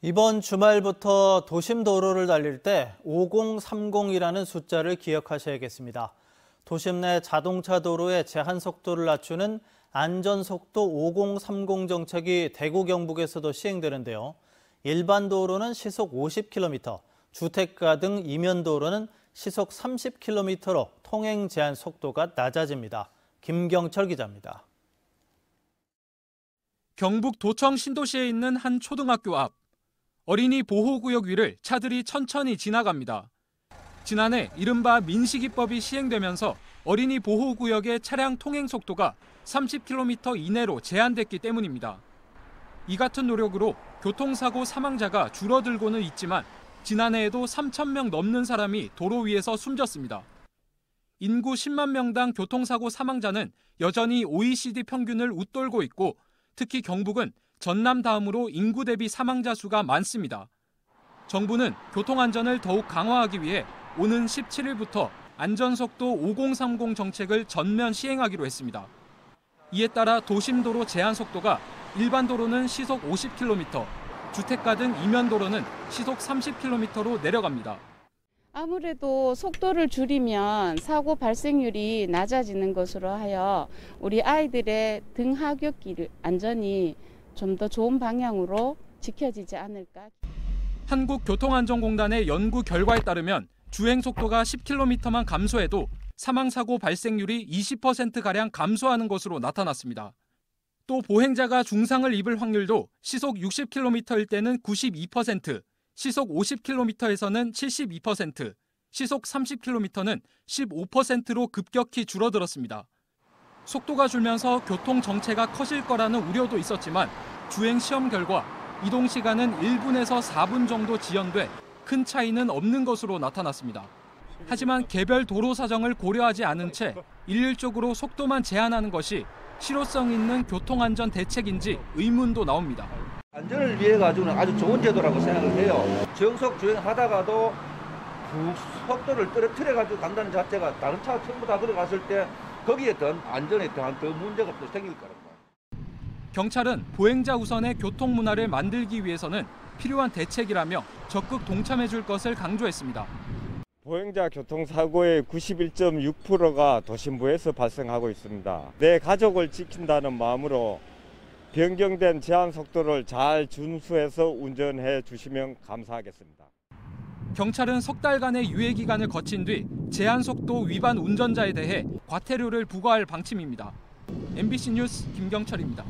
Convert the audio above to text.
이번 주말부터 도심 도로를 달릴 때 5030이라는 숫자를 기억하셔야겠습니다. 도심 내 자동차 도로의 제한 속도를 낮추는 안전속도 5030 정책이 대구 경북에서도 시행되는데요. 일반 도로는 시속 50km, 주택가 등 이면 도로는 시속 30km로 통행 제한 속도가 낮아집니다. 김경철 기자입니다. 경북 도청 신도시에 있는 한 초등학교 앞. 어린이 보호구역 위를 차들이 천천히 지나갑니다. 지난해 이른바 민식이법이 시행되면서 어린이 보호구역의 차량 통행 속도가 30km 이내로 제한됐기 때문입니다. 이 같은 노력으로 교통사고 사망자가 줄어들고는 있지만 지난해에도 3,000명 넘는 사람이 도로 위에서 숨졌습니다. 인구 10만 명당 교통사고 사망자는 여전히 OECD 평균을 웃돌고 있고 특히 경북은 전남 다음으로 인구 대비 사망자 수가 많습니다. 정부는 교통안전을 더욱 강화하기 위해 오는 17일부터 안전속도 5030 정책을 전면 시행하기로 했습니다. 이에 따라 도심도로 제한 속도가 일반 도로는 시속 50km, 주택가 등 이면 도로는 시속 30km로 내려갑니다. 아무래도 속도를 줄이면 사고 발생률이 낮아지는 것으로 하여 우리 아이들의 등하굣길 안전이 좀 더 좋은 방향으로 지켜지지 않을까. 한국교통안전공단의 연구 결과에 따르면 주행 속도가 10km만 감소해도 사망사고 발생률이 20%가량 감소하는 것으로 나타났습니다. 또 보행자가 중상을 입을 확률도 시속 60km일 때는 92%, 시속 50km에서는 72%, 시속 30km는 15%로 급격히 줄어들었습니다. 속도가 줄면서 교통 정체가 커질 거라는 우려도 있었지만 주행 시험 결과 이동 시간은 1분에서 4분 정도 지연돼 큰 차이는 없는 것으로 나타났습니다. 하지만 개별 도로 사정을 고려하지 않은 채 일률적으로 속도만 제한하는 것이 실효성 있는 교통안전 대책인지 의문도 나옵니다. 안전을 위해 가지고는 아주 좋은 제도라고 생각을 해요. 정속 주행하다가도 속도를 떨어뜨려 가지고 간다는 자체가 다른 차 전부 다 들어갔을 때 거기에 더 안전에 더 문제가 또 생길 거라고. 경찰은 보행자 우선의 교통 문화를 만들기 위해서는 필요한 대책이라며 적극 동참해 줄 것을 강조했습니다. 보행자 교통사고의 91.6%가 도심부에서 발생하고 있습니다. 내 가족을 지킨다는 마음으로 변경된 제한 속도를 잘 준수해서 운전해 주시면 감사하겠습니다. 경찰은 석 달간의 유예 기간을 거친 뒤 제한 속도 위반 운전자에 대해 과태료를 부과할 방침입니다. MBC 뉴스 김경철입니다.